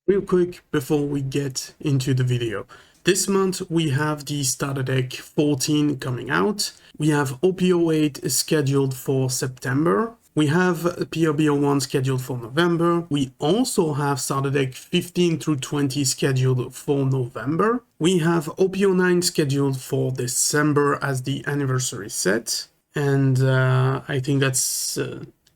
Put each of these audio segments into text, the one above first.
Real quick before we get into the video. This month we have the starter deck 14 coming out. We have OP08 scheduled for September. We have PRB01 scheduled for November. We also have starter deck 15 through 20 scheduled for November. We have OP09 scheduled for December as the anniversary set. And I think that's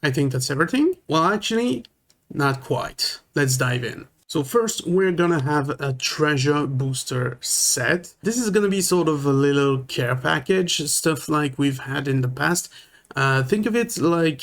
everything. Well, actually, not quite. Let's dive in. So first, we're gonna have a treasure booster set. This is gonna be sort of a little care package, stuff like we've had in the past. Think of it like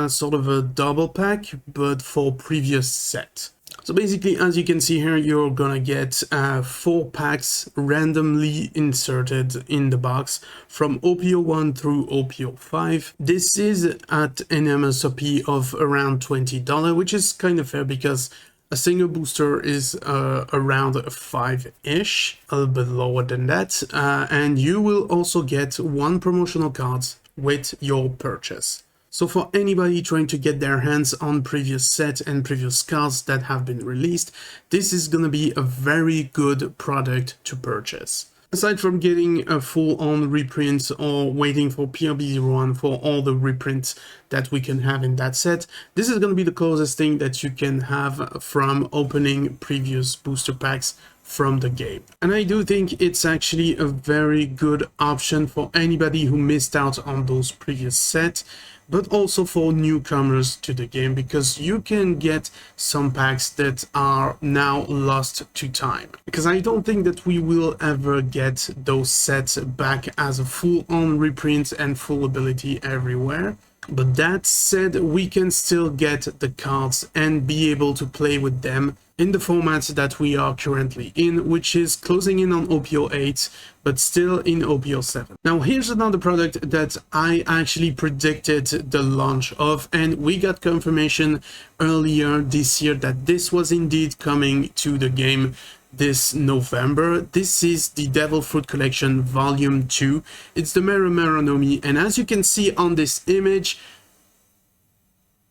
sort of a double pack, but for previous set. So basically, as you can see here, you're gonna get 4 packs randomly inserted in the box from OP01 through OP05. This is at an MSRP of around $20, which is kind of fair because a single booster is around 5-ish, a little bit lower than that, and you will also get 1 promotional card with your purchase. So for anybody trying to get their hands on previous sets and previous cards that have been released, this is gonna be a very good product to purchase. Aside from getting a full-on reprint or waiting for PRB01 for all the reprints that we can have in that set, this is going to be the closest thing that you can have from opening previous booster packs from the game. And I do think it's actually a very good option for anybody who missed out on those previous sets, but also for newcomers to the game, because you can get some packs that are now lost to time. Because I don't think that we will ever get those sets back as a full-on reprint and full ability everywhere. But that said, we can still get the cards and be able to play with them in the format that we are currently in, which is closing in on OP08, but still in OP07. Now, here's another product that I actually predicted the launch of, and we got confirmation earlier this year that this was indeed coming to the game this November. This is the Devil Fruit Collection Volume 2. It's the Meromeronomi, and as you can see on this image,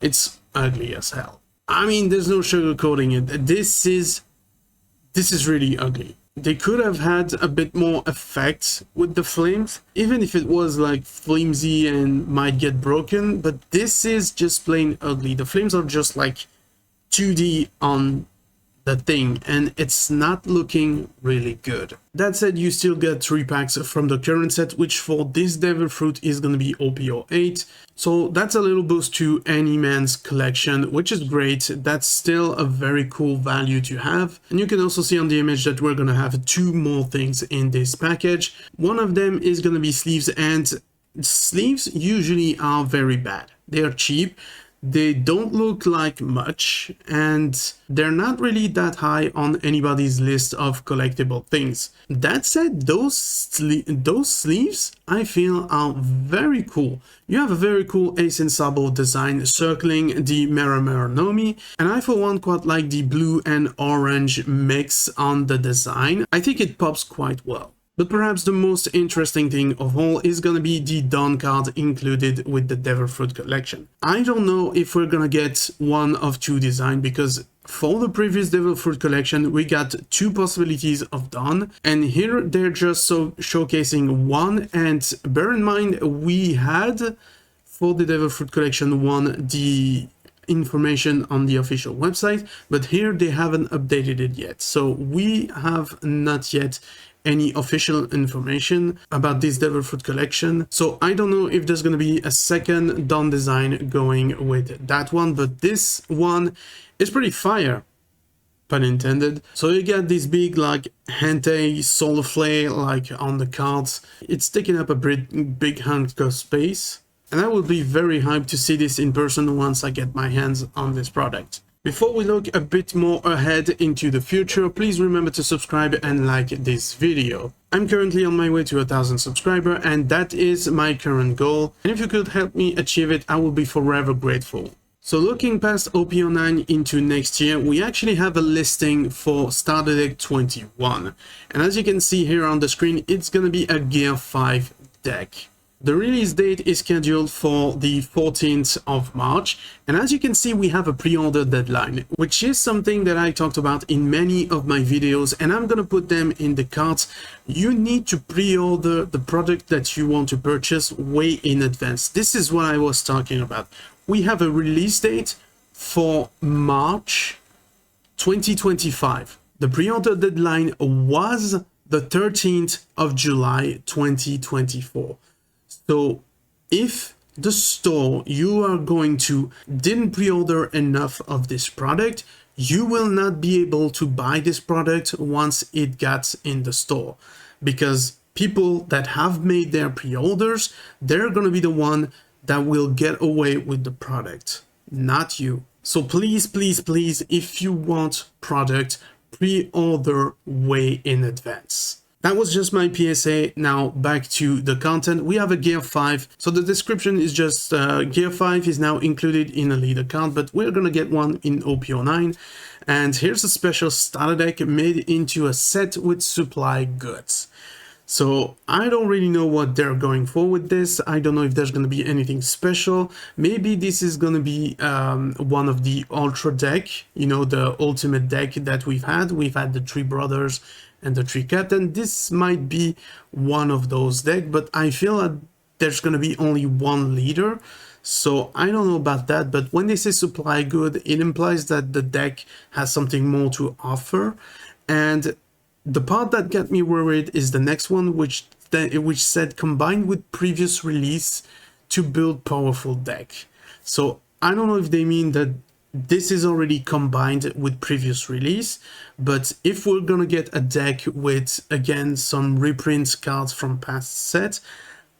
it's ugly as hell. I mean, there's no sugarcoating it. This is really ugly. They could have had a bit more effect with the flames, even if it was like flimsy and might get broken, but this is just plain ugly. The flames are just like 2D on the thing, and it's not looking really good. That said, you still get 3 packs from the current set, which for this Devil Fruit is going to be OP08. So that's a little boost to any man's collection, which is great. That's still a very cool value to have. And you can also see on the image that we're going to have 2 more things in this package. One of them is going to be sleeves, and sleeves usually are very bad. They are cheap. They don't look like much, and they're not really that high on anybody's list of collectible things. That said, those sleeves, I feel, are very cool. You have a very cool Ace and Sabo design circling the Meromeronomi, and I for one quite like the blue and orange mix on the design. I think it pops quite well. But perhaps the most interesting thing of all is gonna be the Dawn card included with the Devil Fruit collection. I don't know if we're gonna get one of 2 designs, because for the previous Devil Fruit collection we got 2 possibilities of Dawn, and here they're just showcasing 1. And bear in mind, we had for the Devil Fruit collection 1 the information on the official website, but here they haven't updated it yet, so we have not yet any official information about this Devil Fruit collection. So I don't know if there's gonna be a second Dawn design going with that one, but this one is pretty fire, pun intended. So you get this big like hentai solar flare like on the cards. It's taking up a big hunk of space, and I will be very hyped to see this in person once I get my hands on this product. Before we look a bit more ahead into the future, please remember to subscribe and like this video. I'm currently on my way to 1,000 subscribers, and that is my current goal, and if you could help me achieve it, I will be forever grateful. So looking past OP09 into next year, we actually have a listing for Starter Deck 21, and as you can see here on the screen, it's gonna be a Gear 5 deck. The release date is scheduled for the 14th of March, and as you can see, we have a pre-order deadline, which is something that I talked about in many of my videos, and I'm gonna put them in the cards. You need to pre-order the product that you want to purchase way in advance. This is what I was talking about. We have a release date for March 2025. The pre-order deadline was the 13th of July 2024. So if the store you are going to didn't pre-order enough of this product, you will not be able to buy this product once it gets in the store, because people that have made their pre-orders, they're going to be the one that will get away with the product, not you. So please, please, please, if you want product, pre-order way in advance. That was just my PSA. Now back to the content. We have a Gear 5. So the description is just Gear 5 is now included in a lead account, but we're gonna get one in OP10. And here's a special starter deck made into a set with supply goods. So I don't really know what they're going for with this. I don't know if there's going to be anything special. Maybe this is going to be one of the ultra deck, you know, the ultimate deck that we've had. We've had the Three Brothers and the Three Captain. This might be one of those decks, but I feel that there's going to be only one leader. So I don't know about that, but when they say supply good, it implies that the deck has something more to offer. And the part that got me worried is the next one, which said combined with previous release to build powerful deck. So I don't know if they mean that this is already combined with previous release, but if we're gonna get a deck with, again, some reprint cards from past sets,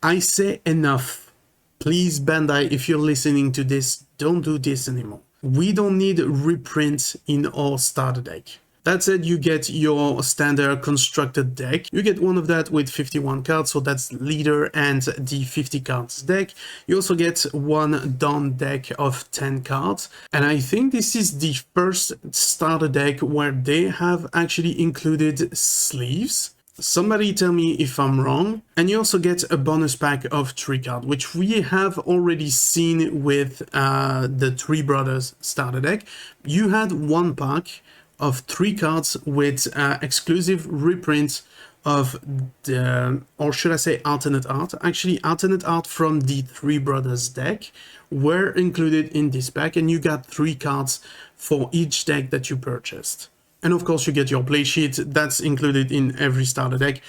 I say enough. Please, Bandai, if you're listening to this, don't do this anymore. We don't need reprints in our starter deck. That said, you get your standard constructed deck. You get one of that with 51 cards, so that's leader and the 50 cards deck. You also get one done deck of 10 cards. And I think this is the first starter deck where they have actually included sleeves. Somebody tell me if I'm wrong. And you also get a bonus pack of 3 cards, which we have already seen with the Three Brothers starter deck. You had one pack of 3 cards with exclusive reprints of the, or should I say alternate art, actually alternate art from the Three Brothers deck were included in this pack, and you got 3 cards for each deck that you purchased. And of course you get your play sheet, that's included in every starter deck.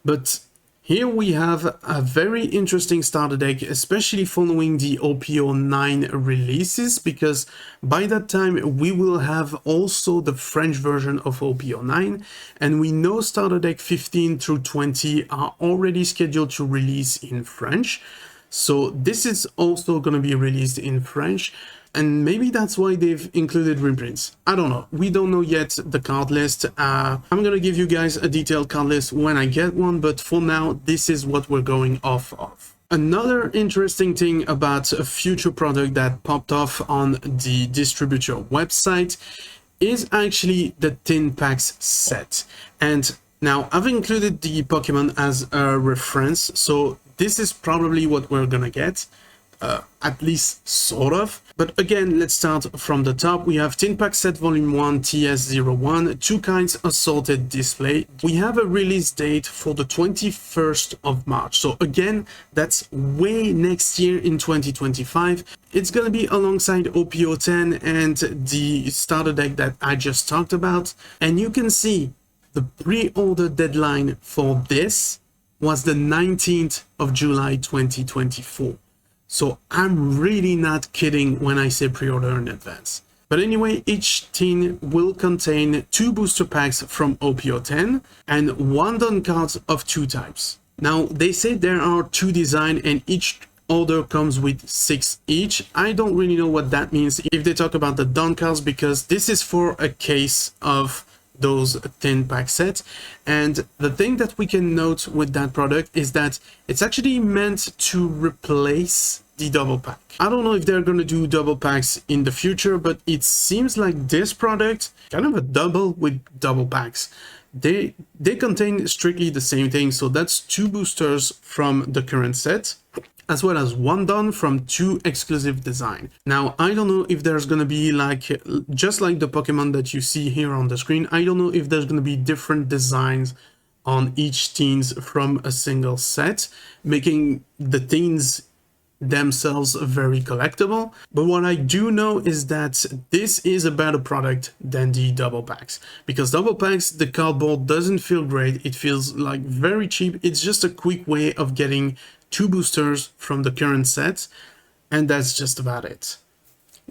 But here we have a very interesting starter deck, especially following the OP09 releases, because by that time we will have also the French version of OP09, and we know starter deck 15 through 20 are already scheduled to release in French. So this is also going to be released in French. And maybe that's why they've included reprints. I don't know. We don't know yet the card list. I'm gonna give you guys a detailed card list when I get one, but for now, this is what we're going off of. Another interesting thing about a future product that popped off on the distributor website is actually the tin packs set. And now I've included the Pokemon as a reference, so this is probably what we're gonna get. At least sort of. But again, let's start from the top. We have Tin Pack Set Volume 1 TS01, 2 kinds assorted display. We have a release date for the 21st of March. So again, that's way next year in 2025. It's gonna be alongside OP10 and the starter deck that I just talked about. And you can see the pre-order deadline for this was the 19th of July 2024. So I'm really not kidding when I say pre-order in advance. But anyway, each tin will contain 2 booster packs from OP10 and 1 done cards of 2 types. Now, they say there are 2 designs and each order comes with 6 each. I don't really know what that means if they talk about the done cards, because this is for a case of those tin pack sets. And the thing that we can note with that product is that it's actually meant to replace the double pack. I don't know if they're going to do double packs in the future, but it seems like this product, kind of a double with double packs. They contain strictly the same thing, so that's 2 boosters from the current set. as well as one done from 2 exclusive design. Now, I don't know if there's gonna be like, just like the Pokemon that you see here on the screen, I don't know if there's gonna be different designs on each teens from a single set, making the teens themselves very collectible. But what I do know is that this is a better product than the double packs, because double packs, the cardboard doesn't feel great. It feels like very cheap. It's just a quick way of getting 2 boosters from the current set, and that's just about it.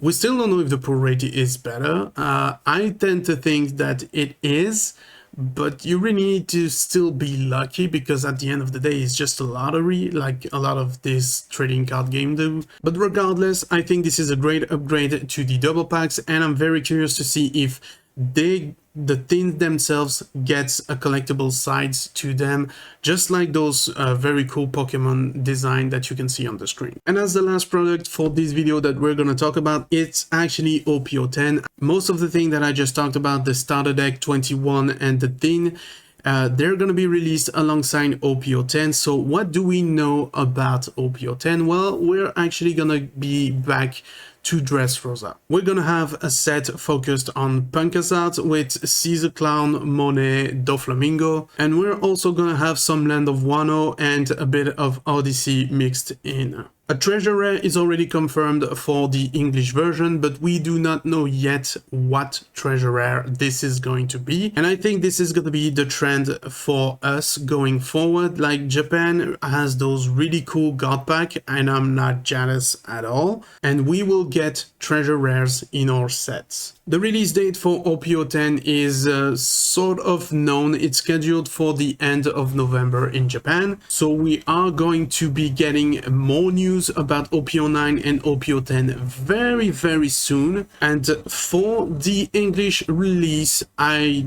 We still don't know if the pull rate is better. I tend to think that it is, but you really need to still be lucky, because at the end of the day, it's just a lottery, like a lot of this trading card game do. But regardless, I think this is a great upgrade to the double packs, and I'm very curious to see if the things themselves gets a collectible sides to them, just like those very cool Pokemon design that you can see on the screen. And as the last product for this video that we're gonna talk about, it's actually OP10. Most of the thing that I just talked about, the starter deck 21 and the thing, they're going to be released alongside OP10. So what do we know about OP10? Well, we're actually going to be back to Dressrosa. We're going to have a set focused on Punkazart with Caesar Clown, Monet, Doflamingo, and we're also going to have some Land of Wano and a bit of Odyssey mixed in. A treasure rare is already confirmed for the English version, but we do not know yet what treasure rare this is going to be. And I think this is going to be the trend for us going forward. Like, Japan has those really cool God pack, and I'm not jealous at all. And we will get treasure rares in our sets. The release date for OP10 is sort of known. It's scheduled for the end of November in Japan. So we are going to be getting more news about OP09 and OP10 very, very soon. And for the English release, I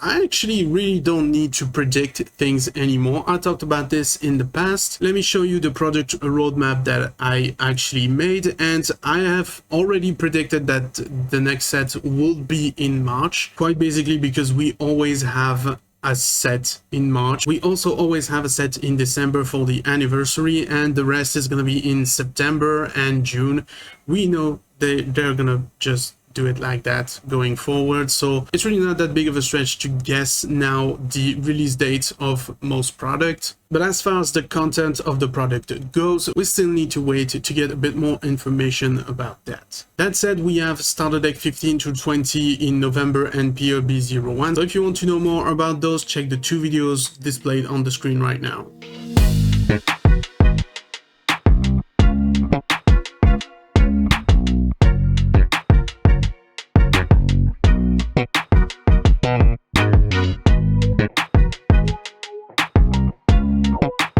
actually really don't need to predict things anymore. I talked about this in the past. Let me show you the product roadmap that I actually made, and I have already predicted that the next set will be in March, quite basically because we always have a set in March. We also always have a set in December for the anniversary, and the rest is going to be in September and June. We know they're gonna just do it like that going forward, so it's really not that big of a stretch to guess now the release date of most products. But as far as the content of the product goes, we still need to wait to get a bit more information about that. That said, we have starter deck 15 to 20 in November and PRB01. So if you want to know more about those, check the 2 videos displayed on the screen right now.